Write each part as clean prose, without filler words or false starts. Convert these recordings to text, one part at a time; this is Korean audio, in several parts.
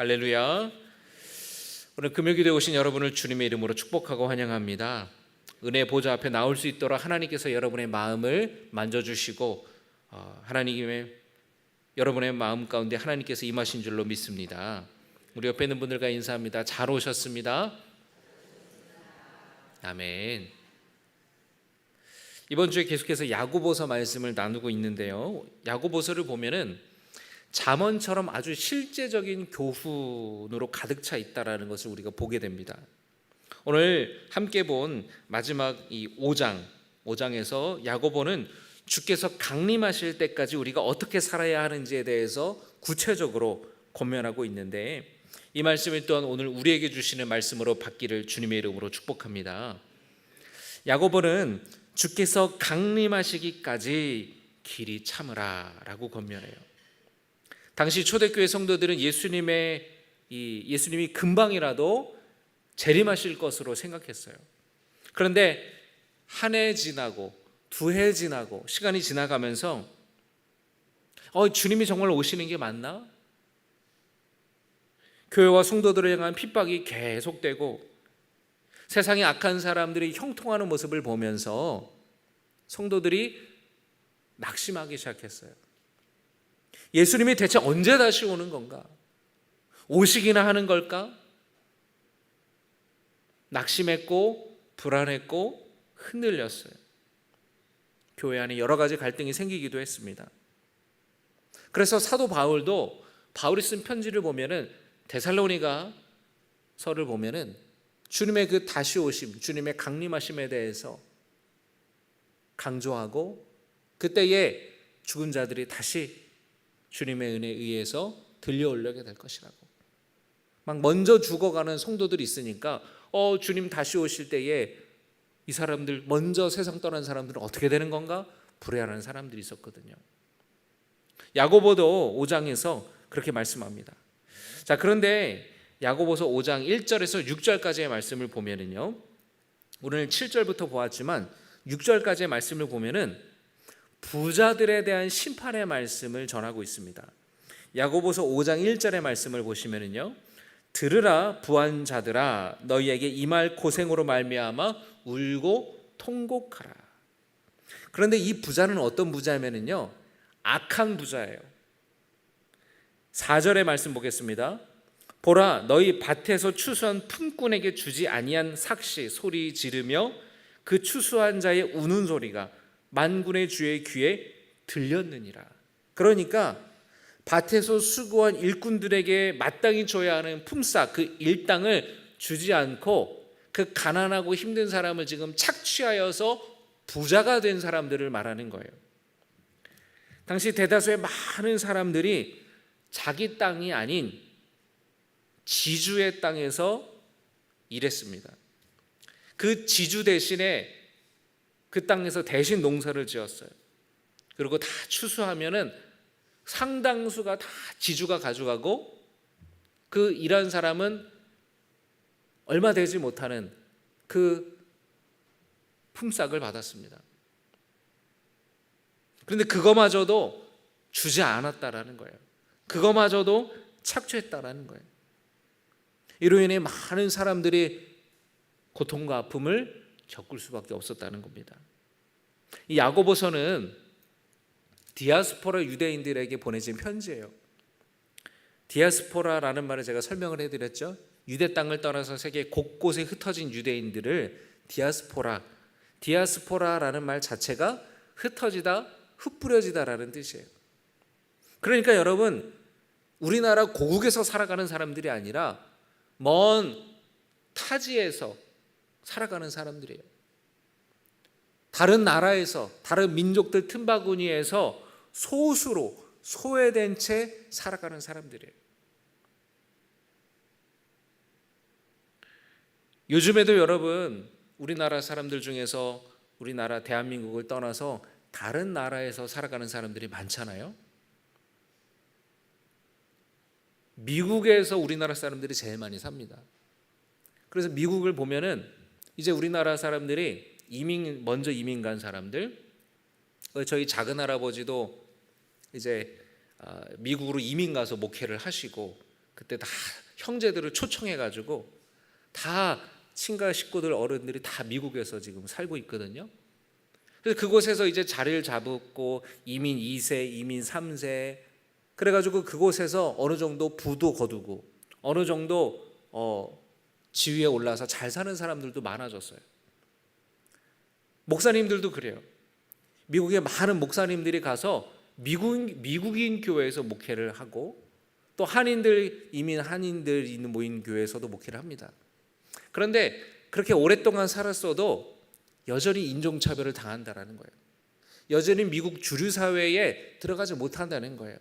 할렐루야. 오늘 금요기도에 오신 여러분을 주님의 이름으로 축복하고 환영합니다. 은혜 보좌 앞에 나올 수 있도록 하나님께서 여러분의 마음을 만져주시고 하나님의 여러분의 마음 가운데 하나님께서 임하신 줄로 믿습니다. 우리 옆에 있는 분들과 인사합니다. 잘 오셨습니다. 아멘. 이번 주에 계속해서 야고보서 말씀을 나누고 있는데요, 야고보서를 보면은 잠언처럼 아주 실제적인 교훈으로 가득 차 있다라는 것을 우리가 보게 됩니다. 오늘 함께 본 마지막 이 5장에서 야고보는 주께서 강림하실 때까지 우리가 어떻게 살아야 하는지에 대해서 구체적으로 권면하고 있는데, 이 말씀을 또한 오늘 우리에게 주시는 말씀으로 받기를 주님의 이름으로 축복합니다. 야고보는 주께서 강림하시기까지 길이 참으라 라고 권면해요. 당시 초대교회 성도들은 예수님이 금방이라도 재림하실 것으로 생각했어요. 그런데 한 해 지나고 두 해 지나고 시간이 지나가면서 주님이 정말 오시는 게 맞나? 교회와 성도들을 향한 핍박이 계속되고 세상의 악한 사람들이 형통하는 모습을 보면서 성도들이 낙심하기 시작했어요. 예수님이 대체 언제 다시 오는 건가? 오시기나 하는 걸까? 낙심했고 불안했고 흔들렸어요. 교회 안에 여러 가지 갈등이 생기기도 했습니다. 그래서 사도 바울도 바울이 쓴 편지를 보면은 데살로니가서를 보면은 주님의 그 다시 오심, 주님의 강림하심에 대해서 강조하고, 그때에 죽은 자들이 다시 주님의 은혜에 의해서 들려오려게 될 것이라고. 막 먼저 죽어가는 성도들이 있으니까 주님 다시 오실 때에 이 사람들, 먼저 세상 떠난 사람들은 어떻게 되는 건가? 불행하는 사람들이 있었거든요. 야고보도 5장에서 그렇게 말씀합니다. 자, 그런데 야고보서 5장 1절에서 6절까지의 말씀을 보면은요, 오늘 7절부터 보았지만 6절까지의 말씀을 보면은 부자들에 대한 심판의 말씀을 전하고 있습니다. 야고보서 5장 1절의 말씀을 보시면은요, 들으라 부한 자들아, 너희에게 임할 고생으로 말미암아 울고 통곡하라. 그런데 이 부자는 어떤 부자냐면요, 악한 부자예요. 4절의 말씀 보겠습니다. 보라, 너희 밭에서 추수한 품꾼에게 주지 아니한 삭시 소리 지르며 그 추수한 자의 우는 소리가 만군의 주의 귀에 들렸느니라. 그러니까 밭에서 수고한 일꾼들에게 마땅히 줘야 하는 품삯, 그 일당을 주지 않고 그 가난하고 힘든 사람을 지금 착취하여서 부자가 된 사람들을 말하는 거예요. 당시 대다수의 많은 사람들이 자기 땅이 아닌 지주의 땅에서 일했습니다. 그 지주 대신에 그 땅에서 대신 농사를 지었어요. 그리고 다 추수하면은 상당수가 다 지주가 가져가고, 그 일한 사람은 얼마 되지 못하는 그 품삯을 받았습니다. 그런데 그거마저도 주지 않았다라는 거예요. 그거마저도 착취했다라는 거예요. 이로 인해 많은 사람들이 고통과 아픔을 겪을 수밖에 없었다는 겁니다. 이 야고보서는 디아스포라 유대인들에게 보내진 편지예요. 디아스포라라는 말을 제가 설명을 해드렸죠. 유대 땅을 떠나서 세계 곳곳에 흩어진 유대인들을 디아스포라라는 말 자체가 흩어지다, 흩뿌려지다라는 뜻이에요. 그러니까 여러분, 우리나라 고국에서 살아가는 사람들이 아니라 먼 타지에서 살아가는 사람들이에요. 다른 나라에서, 다른 민족들 틈바구니에서 소수로 소외된 채 살아가는 사람들이에요. 요즘에도 여러분, 우리나라 사람들 중에서 우리나라 대한민국을 떠나서 다른 나라에서 살아가는 사람들이 많잖아요. 미국에서 우리나라 사람들이 제일 많이 삽니다. 그래서 미국을 보면은 이제 우리나라 사람들이 먼저 이민 간 사람들, 저희 작은 할아버지도 이제 미국으로 이민 가서 목회를 하시고, 그때 다 형제들을 초청해가지고 다 친가 식구들 어른들이 다 미국에서 지금 살고 있거든요. 그래서 그곳에서 이제 자리를 잡고 이민 2세, 이민 3세 그래가지고 그곳에서 어느 정도 부도 거두고 어느 정도 지위에 올라서 잘 사는 사람들도 많아졌어요. 목사님들도 그래요. 미국에 많은 목사님들이 가서 미국인 교회에서 목회를 하고 또 이민 한인들 있는 모인 교회에서도 목회를 합니다. 그런데 그렇게 오랫동안 살았어도 여전히 인종차별을 당한다는 거예요. 여전히 미국 주류 사회에 들어가지 못한다는 거예요.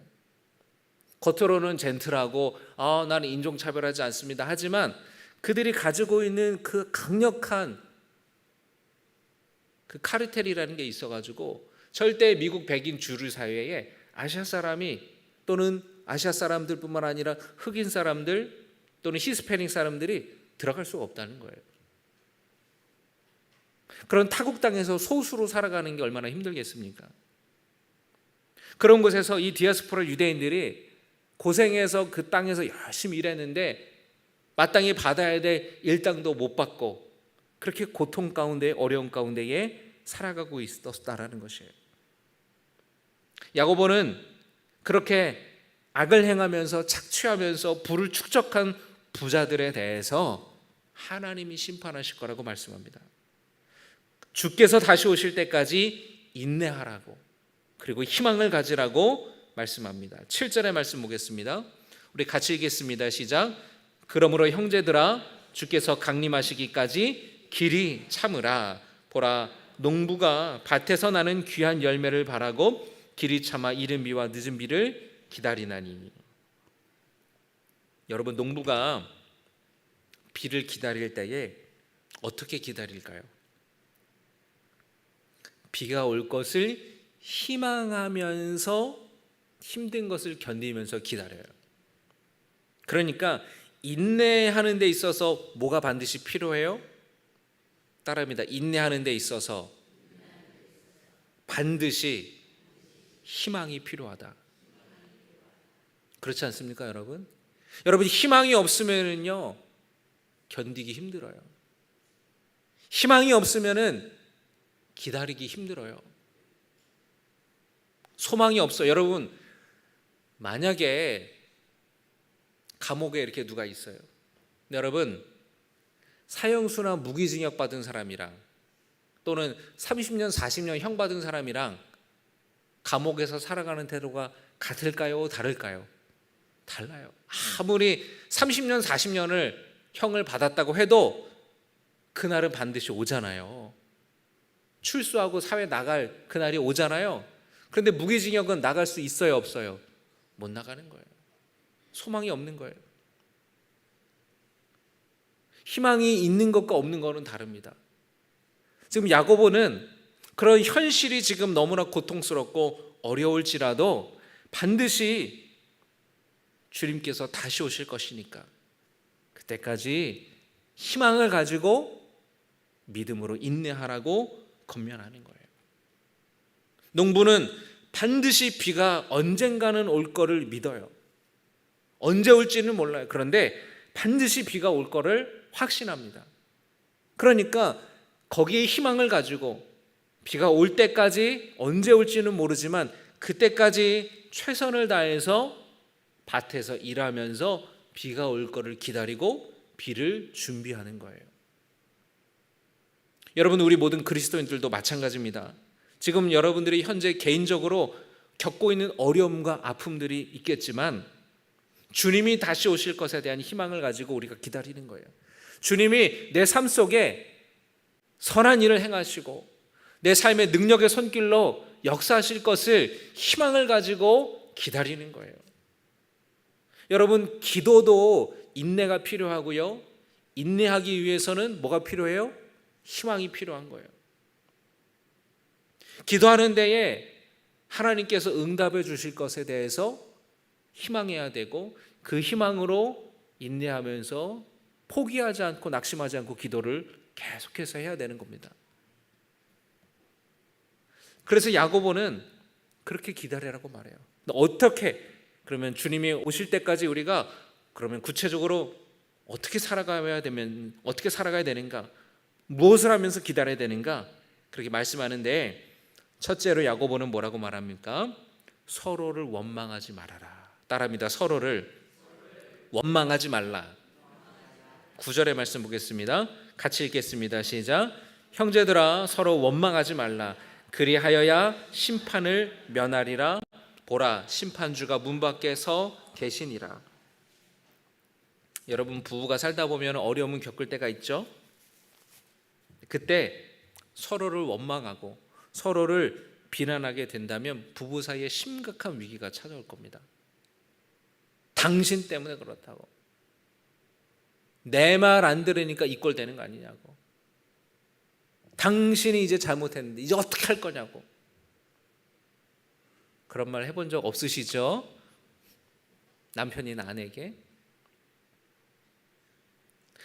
겉으로는 젠틀하고 나는 인종차별하지 않습니다. 하지만 그들이 가지고 있는 그 강력한 그 카르텔이라는 게 있어가지고 절대 미국 백인 주류 사회에 아시아 사람이 또는 아시아 사람들뿐만 아니라 흑인 사람들 또는 히스패닉 사람들이 들어갈 수가 없다는 거예요. 그런 타국 땅에서 소수로 살아가는 게 얼마나 힘들겠습니까? 그런 곳에서 이 디아스포라 유대인들이 고생해서 그 땅에서 열심히 일했는데 마땅히 받아야 될 일당도 못 받고 그렇게 고통 가운데 어려운 가운데에 살아가고 있었다라는 것이에요. 야고보는 그렇게 악을 행하면서 착취하면서 부를 축적한 부자들에 대해서 하나님이 심판하실 거라고 말씀합니다. 주께서 다시 오실 때까지 인내하라고 그리고 희망을 가지라고 말씀합니다. 7절의 말씀 보겠습니다. 우리 같이 읽겠습니다. 시작. 그러므로 형제들아 주께서 강림하시기까지 길이 참으라. 보라 농부가 밭에서 나는 귀한 열매를 바라고 길이 참아 이른 비와 늦은 비를 기다리나니. 여러분 농부가 비를 기다릴 때에 어떻게 기다릴까요? 비가 올 것을 희망하면서 힘든 것을 견디면서 기다려요. 그러니까 인내하는 데 있어서 뭐가 반드시 필요해요? 따라합니다. 인내하는 데 있어서 반드시 희망이 필요하다. 그렇지 않습니까, 여러분? 여러분 희망이 없으면은요 견디기 힘들어요. 희망이 없으면은 기다리기 힘들어요. 소망이 없어요. 여러분 만약에 감옥에 이렇게 누가 있어요. 여러분 사형수나 무기징역 받은 사람이랑 또는 30년 40년 형 받은 사람이랑 감옥에서 살아가는 태도가 같을까요? 다를까요? 달라요. 아무리 30년 40년을 형을 받았다고 해도 그날은 반드시 오잖아요. 출소하고 사회 나갈 그날이 오잖아요. 그런데 무기징역은 나갈 수 있어요, 없어요? 못 나가는 거예요. 소망이 없는 거예요. 희망이 있는 것과 없는 것은 다릅니다. 지금 야고보는 그런 현실이 지금 너무나 고통스럽고 어려울지라도 반드시 주님께서 다시 오실 것이니까 그때까지 희망을 가지고 믿음으로 인내하라고 권면하는 거예요. 농부는 반드시 비가 언젠가는 올 거를 믿어요. 언제 올지는 몰라요. 그런데 반드시 비가 올 거를 확신합니다. 그러니까 거기에 희망을 가지고 비가 올 때까지 언제 올지는 모르지만 그때까지 최선을 다해서 밭에서 일하면서 비가 올 거를 기다리고 비를 준비하는 거예요. 여러분 우리 모든 그리스도인들도 마찬가지입니다. 지금 여러분들이 현재 개인적으로 겪고 있는 어려움과 아픔들이 있겠지만 주님이 다시 오실 것에 대한 희망을 가지고 우리가 기다리는 거예요. 주님이 내 삶 속에 선한 일을 행하시고 내 삶의 능력의 손길로 역사하실 것을 희망을 가지고 기다리는 거예요. 여러분 기도도 인내가 필요하고요. 인내하기 위해서는 뭐가 필요해요? 희망이 필요한 거예요. 기도하는 데에 하나님께서 응답해 주실 것에 대해서 희망해야 되고 그 희망으로 인내하면서 포기하지 않고 낙심하지 않고 기도를 계속해서 해야 되는 겁니다. 그래서 야고보는 그렇게 기다리라고 말해요. 어떻게 그러면 주님이 오실 때까지 우리가 그러면 구체적으로 어떻게 살아가야 되는가? 무엇을 하면서 기다려야 되는가? 그렇게 말씀하는데, 첫째로 야고보는 뭐라고 말합니까? 서로를 원망하지 말아라. 따라합니다. 서로를 원망하지 말라. 9절의 말씀 보겠습니다. 같이 읽겠습니다. 시작. 형제들아 서로 원망하지 말라. 그리하여야 심판을 면하리라. 보라, 심판주가 문 밖에 서 계시니라. 여러분, 부부가 살다 보면 어려움을 겪을 때가 있죠. 그때 서로를 원망하고 서로를 비난하게 된다면 부부 사이에 심각한 위기가 찾아올 겁니다. 당신 때문에 그렇다고, 내 말 안 들으니까 이 꼴 되는 거 아니냐고, 당신이 이제 잘못했는데 이제 어떻게 할 거냐고. 그런 말 해본 적 없으시죠? 남편이나 아내에게.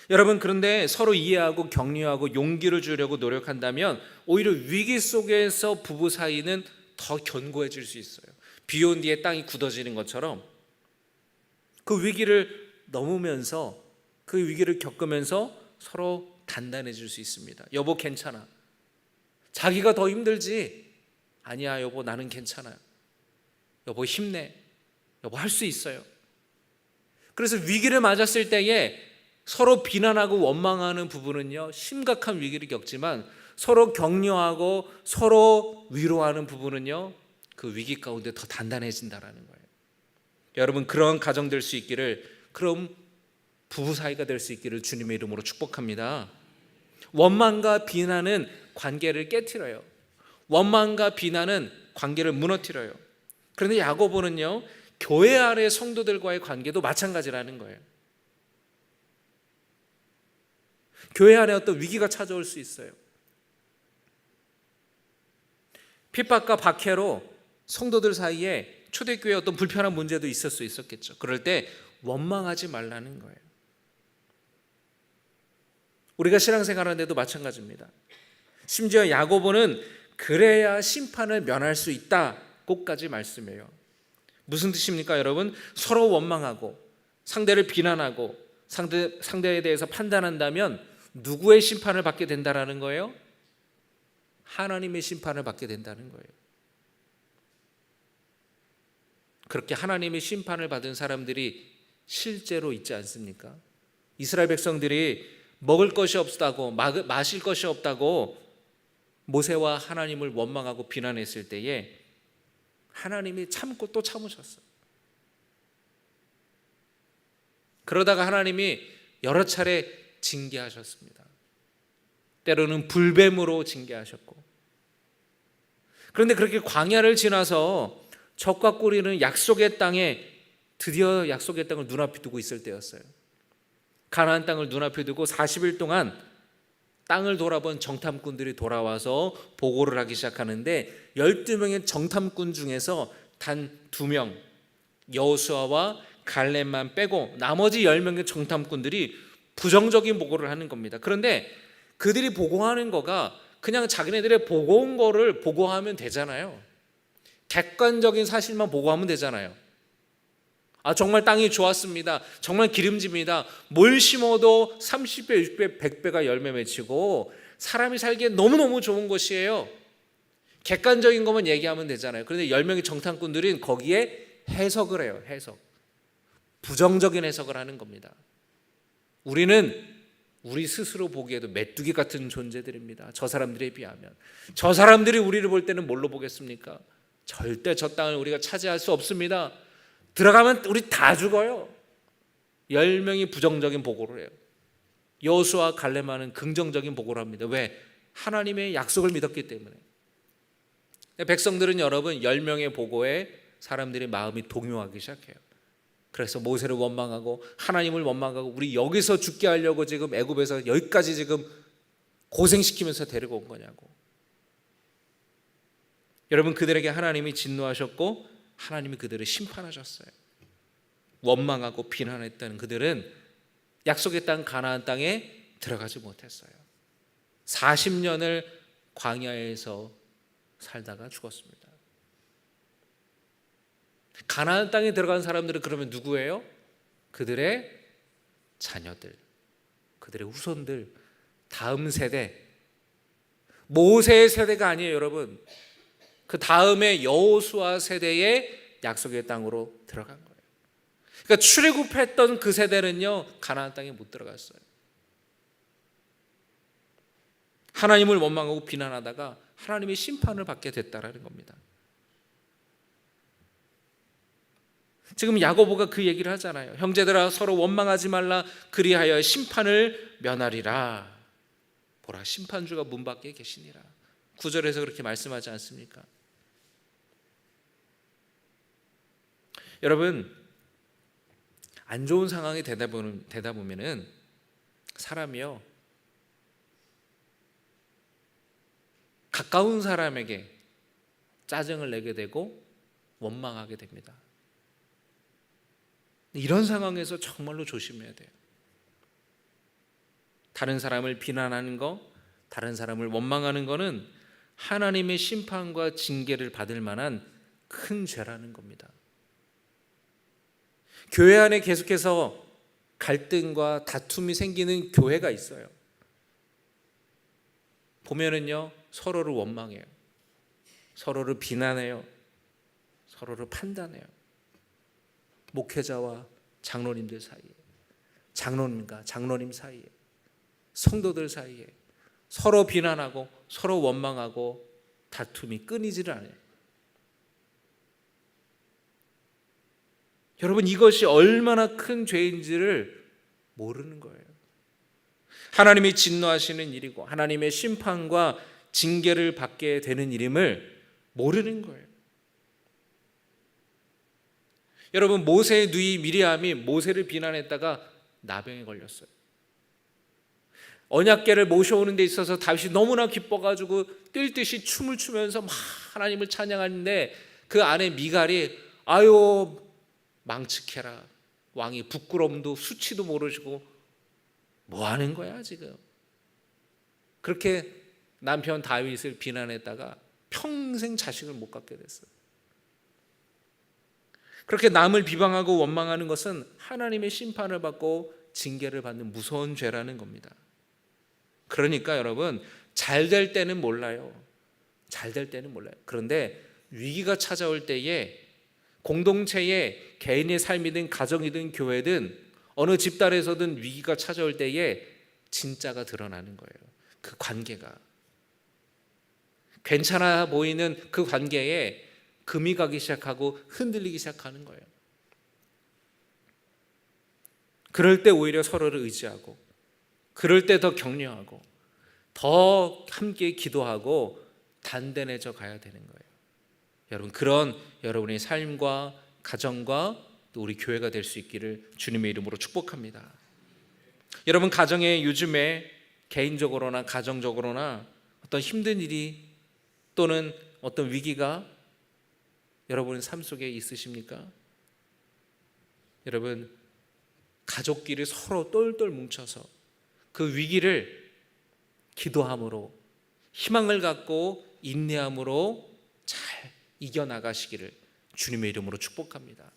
여러분, 그런데 서로 이해하고 격려하고 용기를 주려고 노력한다면 오히려 위기 속에서 부부 사이는 더 견고해질 수 있어요. 비 온 뒤에 땅이 굳어지는 것처럼 그 위기를 넘으면서, 그 위기를 겪으면서 서로 단단해질 수 있습니다. 여보 괜찮아. 자기가 더 힘들지. 아니야 여보, 나는 괜찮아요. 여보 힘내. 여보 할 수 있어요. 그래서 위기를 맞았을 때에 서로 비난하고 원망하는 부부는요, 심각한 위기를 겪지만 서로 격려하고 서로 위로하는 부부는요, 그 위기 가운데 더 단단해진다라는 거예요. 여러분, 그런 가정 될 수 있기를, 그럼 부부 사이가 될 수 있기를 주님의 이름으로 축복합니다. 원망과 비난은 관계를 깨트려요. 원망과 비난은 관계를 무너뜨려요. 그런데 야고보는요, 교회 안의 성도들과의 관계도 마찬가지라는 거예요. 교회 안에 어떤 위기가 찾아올 수 있어요. 핍박과 박해로 성도들 사이에 초대교회에 어떤 불편한 문제도 있을 수 있었겠죠. 그럴 때 원망하지 말라는 거예요. 우리가 신앙생활하는데도 마찬가지입니다. 심지어 야고보는 그래야 심판을 면할 수 있다고까지 말씀해요. 무슨 뜻입니까, 여러분? 서로 원망하고 상대를 비난하고 상대에 대해서 판단한다면 누구의 심판을 받게 된다라는 거예요? 하나님의 심판을 받게 된다는 거예요. 그렇게 하나님의 심판을 받은 사람들이 실제로 있지 않습니까? 이스라엘 백성들이 먹을 것이 없다고, 마실 것이 없다고 모세와 하나님을 원망하고 비난했을 때에 하나님이 참고 또 참으셨어요. 그러다가 하나님이 여러 차례 징계하셨습니다. 때로는 불뱀으로 징계하셨고. 그런데 그렇게 광야를 지나서 적과 꿀이는 약속의 땅에, 드디어 약속의 땅을 눈앞에 두고 있을 때였어요. 가나안 땅을 눈앞에 두고 40일 동안 땅을 돌아본 정탐꾼들이 돌아와서 보고를 하기 시작하는데, 12명의 정탐꾼 중에서 단 2명, 여호수아와 갈렙만 빼고 나머지 10명의 정탐꾼들이 부정적인 보고를 하는 겁니다. 그런데 그들이 보고하는 거가 그냥 자기네들의 보고 온 거를 보고하면 되잖아요. 객관적인 사실만 보고하면 되잖아요. 정말 땅이 좋았습니다. 정말 기름집니다. 뭘 심어도 30배, 60배, 100배가 열매 맺히고 사람이 살기에 너무너무 좋은 곳이에요. 객관적인 것만 얘기하면 되잖아요. 그런데 10명의 정탐꾼들은 거기에 해석을 해요. 해석. 부정적인 해석을 하는 겁니다. 우리는 우리 스스로 보기에도 메뚜기 같은 존재들입니다. 저 사람들에 비하면. 저 사람들이 우리를 볼 때는 뭘로 보겠습니까? 절대 저 땅을 우리가 차지할 수 없습니다. 들어가면 우리 다 죽어요. 10명이 부정적인 보고를 해요. 여호수아와 갈렙만은 긍정적인 보고를 합니다. 왜? 하나님의 약속을 믿었기 때문에. 백성들은 여러분 10명의 보고에 사람들의 마음이 동요하기 시작해요. 그래서 모세를 원망하고 하나님을 원망하고, 우리 여기서 죽게 하려고 지금 애굽에서 여기까지 지금 고생시키면서 데리고 온 거냐고. 여러분, 그들에게 하나님이 진노하셨고 하나님이 그들을 심판하셨어요. 원망하고 비난했던 그들은 약속의 땅 가나안 땅에 들어가지 못했어요. 40년을 광야에서 살다가 죽었습니다. 가나안 땅에 들어간 사람들은 그러면 누구예요? 그들의 자녀들, 그들의 후손들, 다음 세대, 모세의 세대가 아니에요, 여러분. 그 다음에 여호수아 세대의 약속의 땅으로 들어간 거예요. 그러니까 출애굽했던 그 세대는요, 가나안 땅에 못 들어갔어요. 하나님을 원망하고 비난하다가 하나님의 심판을 받게 됐다라는 겁니다. 지금 야고보가 그 얘기를 하잖아요. 형제들아, 서로 원망하지 말라. 그리하여 심판을 면하리라. 보라, 심판주가 문 밖에 계시니라. 9절에서 그렇게 말씀하지 않습니까? 여러분, 안 좋은 상황이 되다 보면은 사람이요, 가까운 사람에게 짜증을 내게 되고 원망하게 됩니다. 이런 상황에서 정말로 조심해야 돼요. 다른 사람을 비난하는 거, 다른 사람을 원망하는 거는 하나님의 심판과 징계를 받을 만한 큰 죄라는 겁니다. 교회 안에 계속해서 갈등과 다툼이 생기는 교회가 있어요. 보면은요, 서로를 원망해요. 서로를 비난해요. 서로를 판단해요. 목회자와 장로님들 사이에, 장로님과 장로님 사이에, 성도들 사이에 서로 비난하고 서로 원망하고 다툼이 끊이지를 않아요. 여러분, 이것이 얼마나 큰 죄인지를 모르는 거예요. 하나님이 진노하시는 일이고 하나님의 심판과 징계를 받게 되는 일임을 모르는 거예요. 여러분, 모세의 누이 미리암이 모세를 비난했다가 나병에 걸렸어요. 언약궤를 모셔오는 데 있어서 다윗이 너무나 기뻐가지고 뛸 듯이 춤을 추면서 막 하나님을 찬양하는데 그 아내 미갈이 아유 망측해라, 왕이 부끄러움도 수치도 모르시고 뭐 하는 거야 지금. 그렇게 남편 다윗을 비난했다가 평생 자식을 못 갖게 됐어요. 그렇게 남을 비방하고 원망하는 것은 하나님의 심판을 받고 징계를 받는 무서운 죄라는 겁니다. 그러니까 여러분, 잘 될 때는 몰라요. 잘 될 때는 몰라요. 그런데 위기가 찾아올 때에 공동체에 개인의 삶이든 가정이든 교회든 어느 집단에서든 위기가 찾아올 때에 진짜가 드러나는 거예요. 그 관계가 괜찮아 보이는 그 관계에 금이 가기 시작하고 흔들리기 시작하는 거예요. 그럴 때 오히려 서로를 의지하고, 그럴 때 더 격려하고, 더 함께 기도하고 단단해져 가야 되는 거예요. 여러분, 그런 여러분의 삶과 가정과 또 우리 교회가 될 수 있기를 주님의 이름으로 축복합니다. 여러분, 가정에 요즘에 개인적으로나 가정적으로나 어떤 힘든 일이 또는 어떤 위기가 여러분의 삶 속에 있으십니까? 여러분, 가족끼리 서로 똘똘 뭉쳐서 그 위기를 기도함으로, 희망을 갖고 인내함으로 잘 이겨나가시기를 주님의 이름으로 축복합니다.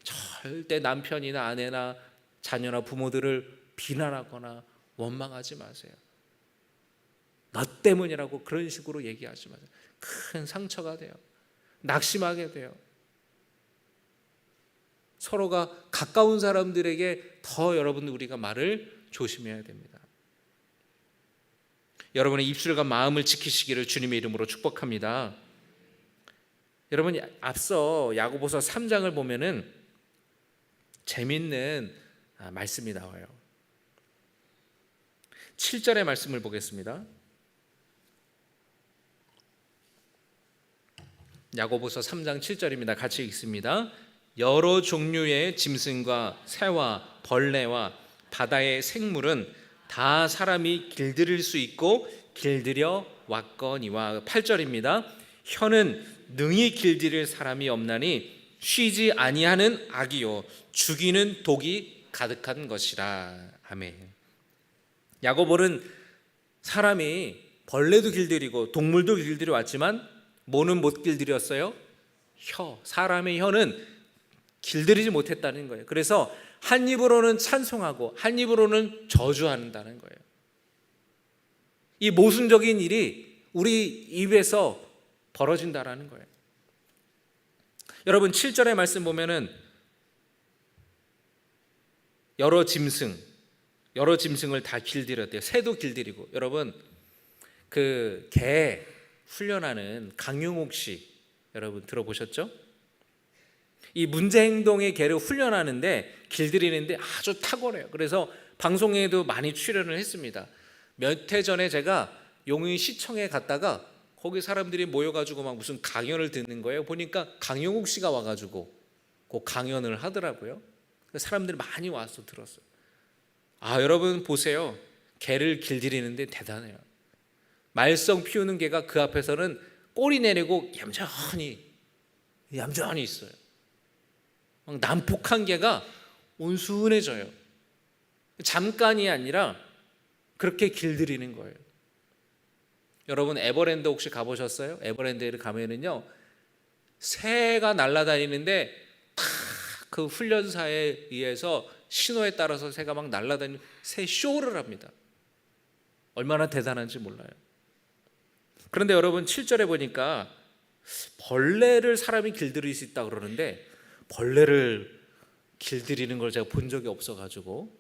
절대 남편이나 아내나 자녀나 부모들을 비난하거나 원망하지 마세요. 너 때문이라고 그런 식으로 얘기하지 마세요. 큰 상처가 돼요. 낙심하게 돼요. 서로가 가까운 사람들에게 더 여러분 우리가 말을 조심해야 됩니다. 여러분의 입술과 마음을 지키시기를 주님의 이름으로 축복합니다. 여러분, 앞서 야고보서 3장을 보면은 재밌는 말씀이 나와요. 7절의 말씀을 보겠습니다. 야고보서 3장 7절입니다. 같이 읽습니다. 여러 종류의 짐승과 새와 벌레와 바다의 생물은 다 사람이 길들일 수 있고 길들여 왔거니와. 8절입니다. 혀는 능히 길들일 사람이 없나니 쉬지 아니하는 악이요 죽이는 독이 가득한 것이라. 아멘. 야고보는 사람이 벌레도 길들이고 동물도 길들여 왔지만 뭐는 못 길들였어요? 혀. 사람의 혀는 길들이지 못했다는 거예요. 그래서 한 입으로는 찬송하고 한 입으로는 저주한다는 거예요. 이 모순적인 일이 우리 입에서 벌어진다라는 거예요. 여러분 7절의 말씀 보면은 여러 짐승을 다 길들였대요. 새도 길들이고. 여러분 그 개 훈련하는 강용욱 씨 여러분 들어보셨죠? 이 문제 행동의 개를 훈련하는데 길들이는데 아주 탁월해요. 그래서 방송에도 많이 출연을 했습니다. 몇 해 전에 제가 용인 시청에 갔다가 거기 사람들이 모여가지고 막 무슨 강연을 듣는 거예요. 보니까 강용욱 씨가 와가지고 그 강연을 하더라고요. 사람들이 많이 와서 들었어요. 아, 여러분 보세요. 개를 길들이는데 대단해요. 말썽 피우는 개가 그 앞에서는 꼬리 내리고 얌전히 있어요. 막 난폭한 개가 온순해져요. 잠깐이 아니라 그렇게 길들이는 거예요. 여러분 에버랜드 혹시 가보셨어요? 에버랜드에 가면은요 새가 날아다니는데 탁 그 훈련사에 의해서 신호에 따라서 새가 막 날아다니는 새 쇼를 합니다. 얼마나 대단한지 몰라요. 그런데 여러분 7절에 보니까 벌레를 사람이 길들일 수 있다고 그러는데 벌레를 길들이는 걸 제가 본 적이 없어가지고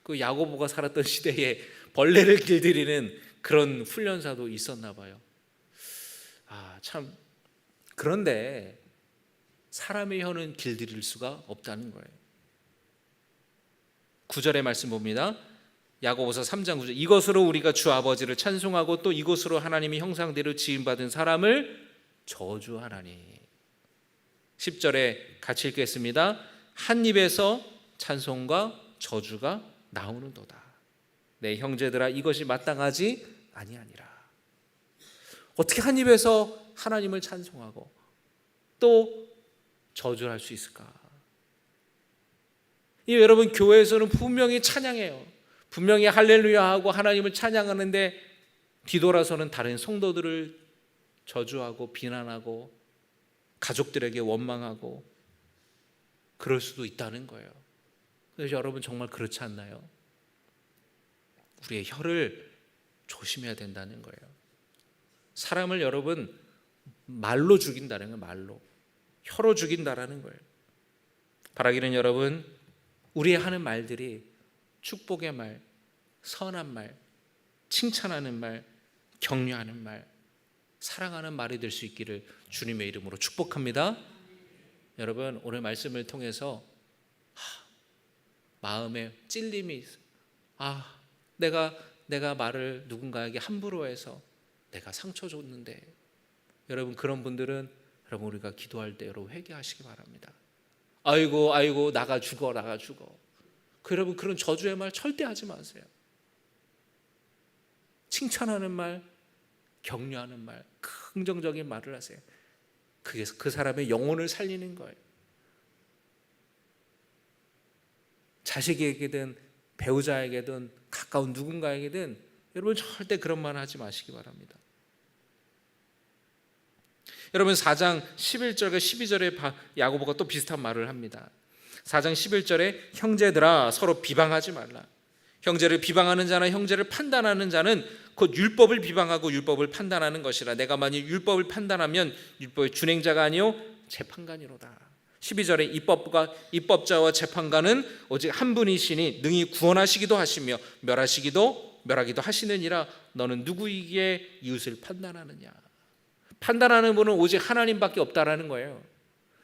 그 야고보가 살았던 시대에 벌레를 길들이는 그런 훈련사도 있었나 봐요. 아, 참. 그런데 사람의 혀는 길들일 수가 없다는 거예요. 9절의 말씀 봅니다. 야고보서 3장 9절. 이것으로 우리가 주 아버지를 찬송하고 또 이것으로 하나님의 형상대로 지음받은 사람을 저주하나니. 10절에 같이 읽겠습니다. 한 입에서 찬송과 저주가 나오는도다. 내 형제들아 이것이 마땅하지 아니하니라. 어떻게 한 입에서 하나님을 찬송하고 또 저주할 수 있을까? 여러분 교회에서는 분명히 찬양해요. 분명히 할렐루야 하고 하나님을 찬양하는데 뒤돌아서는 다른 성도들을 저주하고 비난하고 가족들에게 원망하고 그럴 수도 있다는 거예요. 그래서 여러분 정말 그렇지 않나요? 우리의 혀를 조심해야 된다는 거예요. 사람을 여러분 말로 죽인다는 거예요. 말로. 혀로 죽인다라는 거예요. 바라기는 여러분 우리 하는 말들이 축복의 말, 선한 말, 칭찬하는 말, 격려하는 말, 사랑하는 말이 될 수 있기를 주님의 이름으로 축복합니다. 여러분 오늘 말씀을 통해서 마음에 찔림이 있어요. 내가 말을 누군가에게 함부로 해서 내가 상처 줬는데 여러분 그런 분들은 여러분 우리가 기도할 때 여러분 회개하시기 바랍니다. 아이고 나가 죽어. 여러분 그런 저주의 말 절대 하지 마세요. 칭찬하는 말, 격려하는 말, 긍정적인 말을 하세요. 그게 그 사람의 영혼을 살리는 거예요. 자식에게든 배우자에게든 가까운 누군가에게든 여러분 절대 그런 말 하지 마시기 바랍니다. 여러분 4장 11절과 12절에 야고보가 또 비슷한 말을 합니다. 4장 11절에 형제들아 서로 비방하지 말라. 형제를 비방하는 자나 형제를 판단하는 자는 곧 율법을 비방하고 율법을 판단하는 것이라. 내가 만일 율법을 판단하면 율법의 준행자가 아니요 재판관이로다. 12절에 입법자와 재판관은 오직 한 분이시니 능히 구원하시기도 하시며 멸하기도 하시느니라. 너는 누구에게 이웃을 판단하느냐. 판단하는 분은 오직 하나님밖에 없다라는 거예요.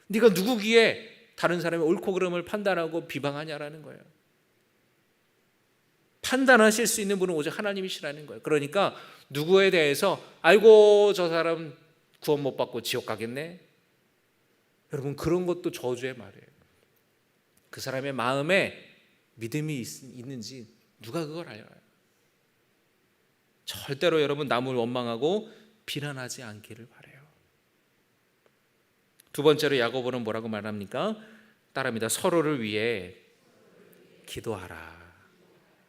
네가 누구기에 다른 사람의 옳고 그름을 판단하고 비방하냐라는 거예요. 판단하실 수 있는 분은 오직 하나님이시라는 거예요. 그러니까 누구에 대해서 아이고 저 사람 구원 못 받고 지옥 가겠네. 여러분 그런 것도 저주의 말이에요. 그 사람의 마음에 믿음이 있는지 누가 그걸 알아요? 절대로 여러분 남을 원망하고 비난하지 않기를 바라요. 두 번째로 야고보는 뭐라고 말합니까? 따라합니다. 서로를 위해 기도하라.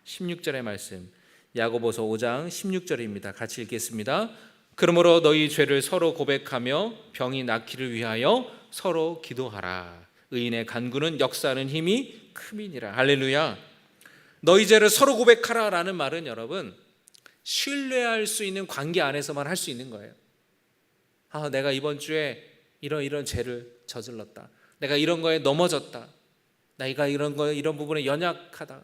16절의 말씀 야고보서 5장 16절입니다. 같이 읽겠습니다. 그러므로 너희 죄를 서로 고백하며 병이 낫기를 위하여 서로 기도하라. 의인의 간구는 역사하는 힘이 큼이니라. 할렐루야. 너희 죄를 서로 고백하라 라는 말은 여러분 신뢰할 수 있는 관계 안에서만 할 수 있는 거예요. 내가 이번 주에 이런 죄를 저질렀다. 내가 이런 거에 넘어졌다. 내가 이런 부분에 연약하다.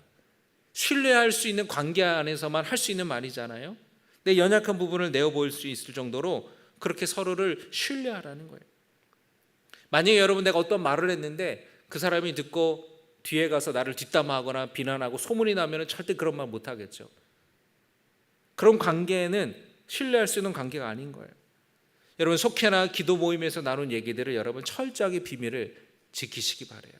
신뢰할 수 있는 관계 안에서만 할 수 있는 말이잖아요. 내 연약한 부분을 내어보일 수 있을 정도로 그렇게 서로를 신뢰하라는 거예요. 만약에 여러분 내가 어떤 말을 했는데 그 사람이 듣고 뒤에 가서 나를 뒷담화하거나 비난하고 소문이 나면 절대 그런 말 못하겠죠. 그런 관계는 신뢰할 수 있는 관계가 아닌 거예요. 여러분 속회나 기도 모임에서 나눈 얘기들을 여러분 철저하게 비밀을 지키시기 바라요.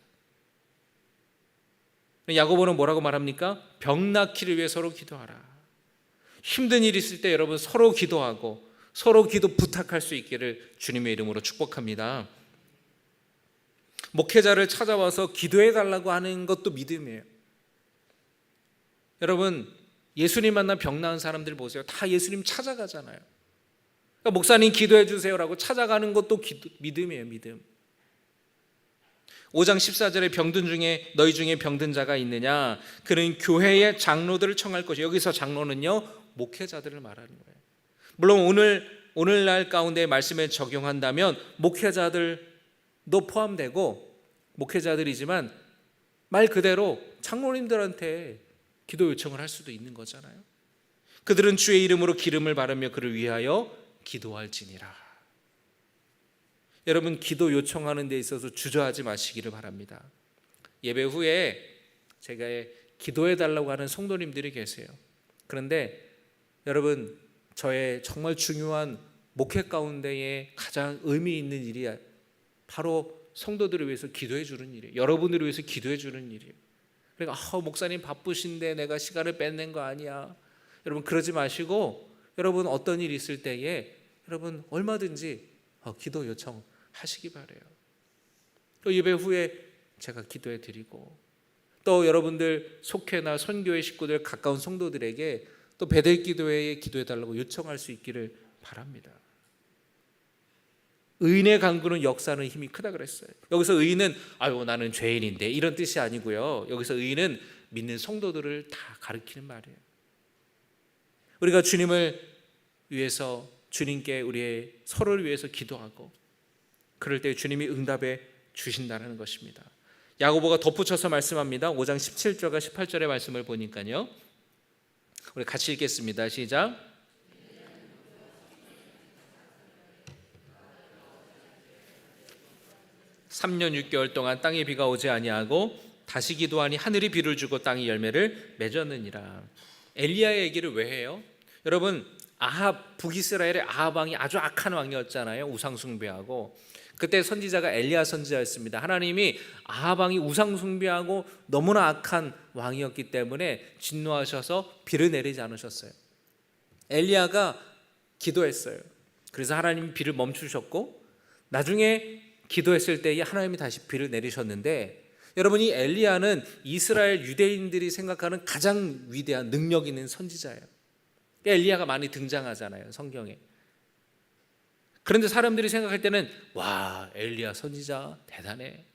야고보는 뭐라고 말합니까? 병 낫기를 위해 서로 기도하라. 힘든 일이 있을 때 여러분 서로 기도하고 서로 기도 부탁할 수 있기를 주님의 이름으로 축복합니다. 목회자를 찾아와서 기도해 달라고 하는 것도 믿음이에요. 여러분 예수님 만나 병 나은 사람들 보세요. 다 예수님 찾아가잖아요. 그러니까 목사님 기도해 주세요라고 찾아가는 것도 믿음이에요. 믿음. 5장 14절에 병든 중에 너희 중에 병든 자가 있느냐 그는 교회의 장로들을 청할 것이요. 여기서 장로는요 목회자들을 말하는 거예요. 물론 오늘날 가운데 말씀에 적용한다면 목회자들도 포함되고 목회자들이지만 말 그대로 장로님들한테 기도 요청을 할 수도 있는 거잖아요. 그들은 주의 이름으로 기름을 바르며 그를 위하여 기도할지니라. 여러분 기도 요청하는 데 있어서 주저하지 마시기를 바랍니다. 예배 후에 제가 기도해 달라고 하는 성도님들이 계세요. 그런데 여러분 저의 정말 중요한 목회 가운데에 가장 의미 있는 일이 바로 성도들을 위해서 기도해 주는 일이에요. 여러분들을 위해서 기도해 주는 일이에요. 그러니까 목사님 바쁘신데 내가 시간을 뺏는 거 아니야. 여러분 그러지 마시고 여러분 어떤 일이 있을 때에 여러분 얼마든지 기도 요청하시기 바라요. 또 예배 후에 제가 기도해 드리고 또 여러분들 속회나 선교회 식구들 가까운 성도들에게 또 베델 기도회에 기도해 달라고 요청할 수 있기를 바랍니다. 의인의 간구는 역사하는 힘이 크다 그랬어요. 여기서 의인은 나는 죄인인데 이런 뜻이 아니고요. 여기서 의인은 믿는 성도들을 다 가리키는 말이에요. 우리가 주님을 위해서 주님께 우리의 서로를 위해서 기도하고 그럴 때 주님이 응답해 주신다는 것입니다. 야고보가 덧붙여서 말씀합니다. 5장 17절과 18절의 말씀을 보니까요. 우리 같이 읽겠습니다. 시작. (3년 6개월) 동안 땅에 비가 오지 아니하고 다시 기도하니 하늘이 비를 주고 땅이 열매를 맺었느니라. 엘리야의 얘기를 왜 해요? 여러분 북이스라엘의 아합 왕이 아주 악한 왕이었잖아요. 우상 숭배하고. 그때 선지자가 엘리야 선지자였습니다. 하나님이 아합 왕이 우상 숭배하고 너무나 악한 왕이었기 때문에 진노하셔서 비를 내리지 않으셨어요. 엘리야가 기도했어요. 그래서 하나님이 비를 멈추셨고 나중에 기도했을 때에 하나님이 다시 비를 내리셨는데 여러분 이 엘리야는 이스라엘 유대인들이 생각하는 가장 위대한 능력 있는 선지자예요. 엘리야가 많이 등장하잖아요 성경에. 그런데 사람들이 생각할 때는 와 엘리야 선지자 대단해.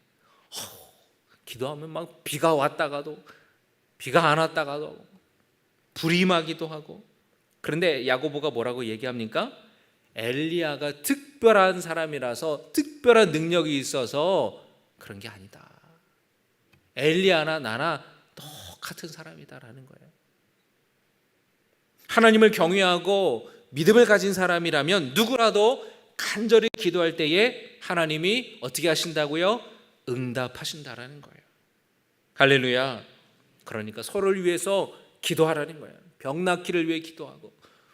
기도하면 막 비가 왔다가도 비가 안 왔다가도 불이 임하기도 하고. 그런데 야고보가 뭐라고 얘기합니까? 엘리야가 특별한 사람이라서 특별한 능력이 있어서 그런 게 아니다. 엘리야나 나나 똑같은 사람이다라는 거예요. 하나님을 경외하고 믿음을 가진 사람이라면 누구라도 간절히 기도할 때에 하나님이 어떻게 하신다고요? 응답하신다라는 거예요. 할렐루야. 그러니까 서로를 위해서 기도하라는 거예요. 병 낫기를 위해 기도하고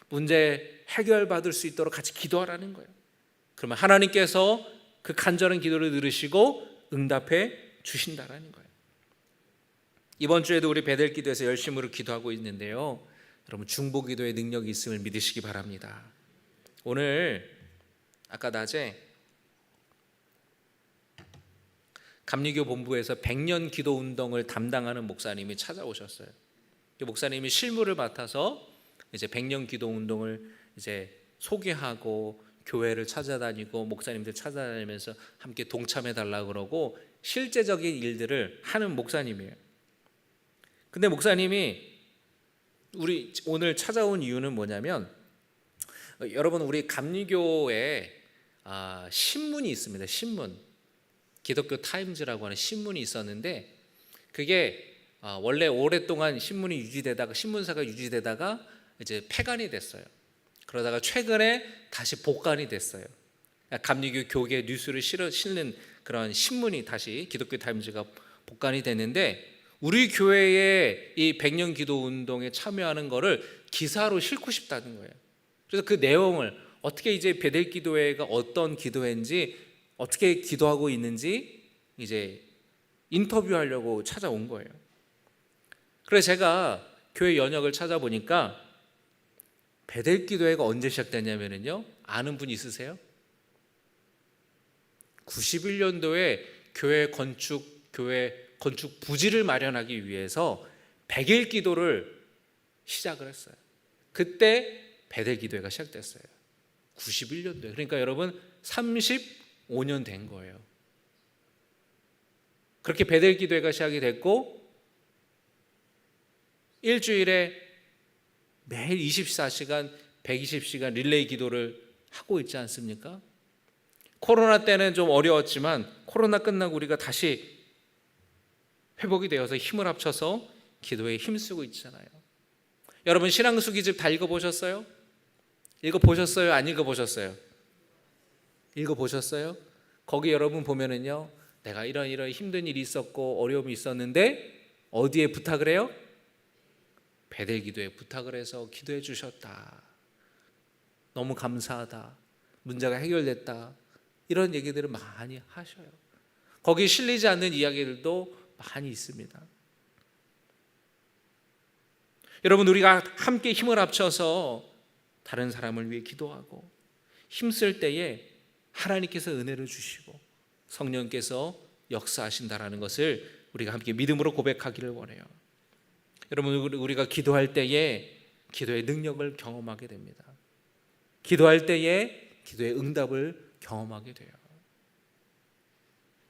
문제 해결받을 수 있도록 같이 기도하라는 거예요. 그러면 하나님께서 그 간절한 기도를 들으시고 응답해 주신다라는 거예요. 이번 주에도 우리 베델 기도에서 열심으로 기도하고 있는데요. 여러분 중보 기도의 능력이 있음을 믿으시기 바랍니다. 오늘 아까 낮에 감리교 본부에서 100년 기도 운동을 담당하는 목사님이 찾아오셨어요. 그 목사님이 실무를 맡아서 이제 100년 기도 운동을 이제 소개하고 교회를 찾아다니고 목사님들 찾아다니면서 함께 동참해 달라 그러고 실제적인 일들을 하는 목사님이에요. 근데 목사님이 우리 오늘 찾아온 이유는 뭐냐면, 여러분 우리 감리교에 신문이 있습니다. 신문, 기독교 타임즈라고 하는 신문이 있었는데, 그게 원래 오랫동안 신문이 유지되다가, 신문사가 유지되다가 이제 폐간이 됐어요. 그러다가 최근에 다시 복간이 됐어요. 감리교 교계 뉴스를 실는 그런 신문이 다시 기독교 타임즈가 복간이 됐는데, 우리 교회의 이 100년 기도 운동에 참여하는 거를 기사로 싣고 싶다는 거예요. 그래서 그 내용을 어떻게 이제 베델 기도회가 어떤 기도회인지, 어떻게 기도하고 있는지 이제 인터뷰하려고 찾아온 거예요. 그래서 제가 교회 연역을 찾아보니까 베델 기도회가 언제 시작됐냐면요, 아는 분 있으세요? 91년도에 교회 건축 부지를 마련하기 위해서 100일 기도를 시작을 했어요. 그때 베델 기도회가 시작됐어요. 91년도에. 그러니까 여러분 35년 된 거예요. 그렇게 베델 기도회가 시작이 됐고, 일주일에 매일 24시간 120시간 릴레이 기도를 하고 있지 않습니까? 코로나 때는 좀 어려웠지만 코로나 끝나고 우리가 다시 회복이 되어서 힘을 합쳐서 기도에 힘쓰고 있잖아요. 여러분 신앙수기집 다 읽어보셨어요? 읽어보셨어요? 안 읽어보셨어요? 읽어보셨어요? 거기 여러분 보면은요, 내가 이런 힘든 일이 있었고 어려움이 있었는데 어디에 부탁을 해요? 베델 기도에 부탁을 해서 기도해 주셨다. 너무 감사하다. 문제가 해결됐다. 이런 얘기들을 많이 하셔요. 거기 실리지 않는 이야기들도 많이 있습니다. 여러분 우리가 함께 힘을 합쳐서 다른 사람을 위해 기도하고 힘쓸 때에 하나님께서 은혜를 주시고 성령께서 역사하신다라는 것을 우리가 함께 믿음으로 고백하기를 원해요. 여러분 우리가 기도할 때에 기도의 능력을 경험하게 됩니다. 기도할 때에 기도의 응답을 경험하게 돼요.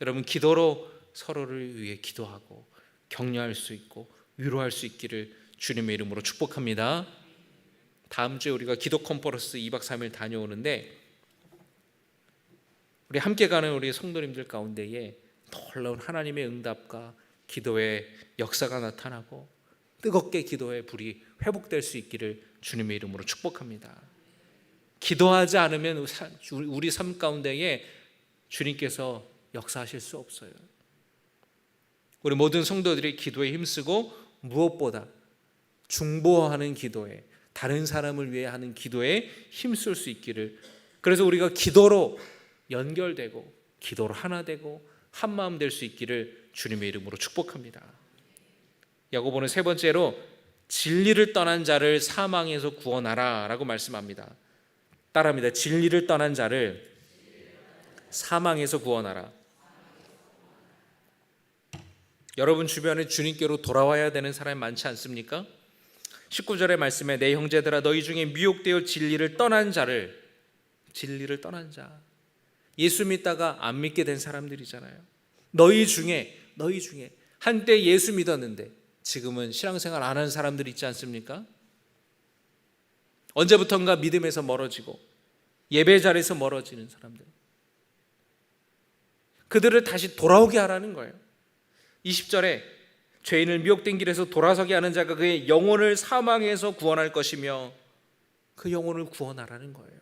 여러분 기도로 서로를 위해 기도하고 격려할 수 있고 위로할 수 있기를 주님의 이름으로 축복합니다. 다음 주에 우리가 기도 컨퍼런스 2박 3일 다녀오는데, 우리 함께 가는 우리 성도님들 가운데에 놀라운 하나님의 응답과 기도의 역사가 나타나고 뜨겁게 기도의 불이 회복될 수 있기를 주님의 이름으로 축복합니다. 기도하지 않으면 우리 삶 가운데에 주님께서 역사하실 수 없어요. 우리 모든 성도들이 기도에 힘쓰고 무엇보다 중보하는 기도에, 다른 사람을 위해 하는 기도에 힘쓸 수 있기를, 그래서 우리가 기도로 연결되고 기도로 하나 되고 한마음 될 수 있기를 주님의 이름으로 축복합니다. 야고보는 세 번째로 진리를 떠난 자를 사망에서 구원하라 라고 말씀합니다. 따라합니다. 진리를 떠난 자를 사망에서 구원하라. 여러분 주변에 주님께로 돌아와야 되는 사람이 많지 않습니까? 19절의 말씀에 내 형제들아 너희 중에 미혹되어 진리를 떠난 자, 예수 믿다가 안 믿게 된 사람들이잖아요. 너희 중에 한때 예수 믿었는데 지금은 신앙생활 안 하는 사람들 있지 않습니까? 언제부턴가 믿음에서 멀어지고 예배 자리에서 멀어지는 사람들, 그들을 다시 돌아오게 하라는 거예요. 20절에 죄인을 미혹된 길에서 돌아서게 하는 자가 그의 영혼을 사망에서 구원할 것이며, 그 영혼을 구원하라는 거예요.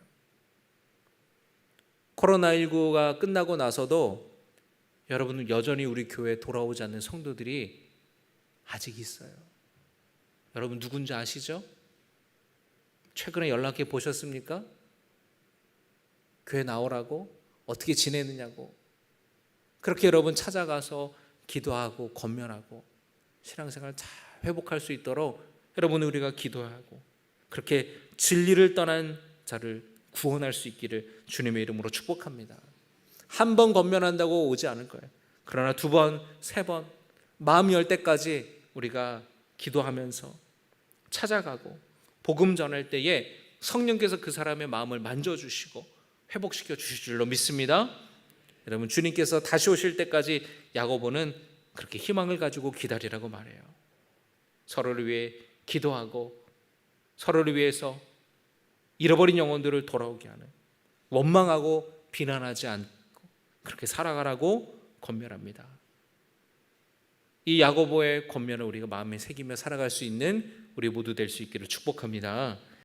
코로나19가 끝나고 나서도 여러분은 여전히 우리 교회에 돌아오지 않는 성도들이 아직 있어요. 여러분 누군지 아시죠? 최근에 연락해 보셨습니까? 교회 나오라고, 어떻게 지내느냐고. 그렇게 여러분 찾아가서 기도하고 권면하고 신앙생활 잘 회복할 수 있도록 여러분 우리가 기도하고 그렇게 진리를 떠난 자를 구원할 수 있기를 주님의 이름으로 축복합니다. 한 번 권면한다고 오지 않을 거예요. 그러나 두 번, 세 번 마음이 열 때까지 우리가 기도하면서 찾아가고 복음 전할 때에 성령께서 그 사람의 마음을 만져주시고 회복시켜 주실 줄로 믿습니다. 여러분, 주님께서 다시 오실 때까지 야고보는 그렇게 희망을 가지고 기다리라고 말해요. 서로를 위해 기도하고 서로를 위해서 잃어버린 영혼들을 돌아오게 하는, 원망하고 비난하지 않고 그렇게 살아가라고 권면합니다. 이 야고보의 권면을 우리가 마음에 새기며 살아갈 수 있는 우리 모두 될 수 있기를 축복합니다.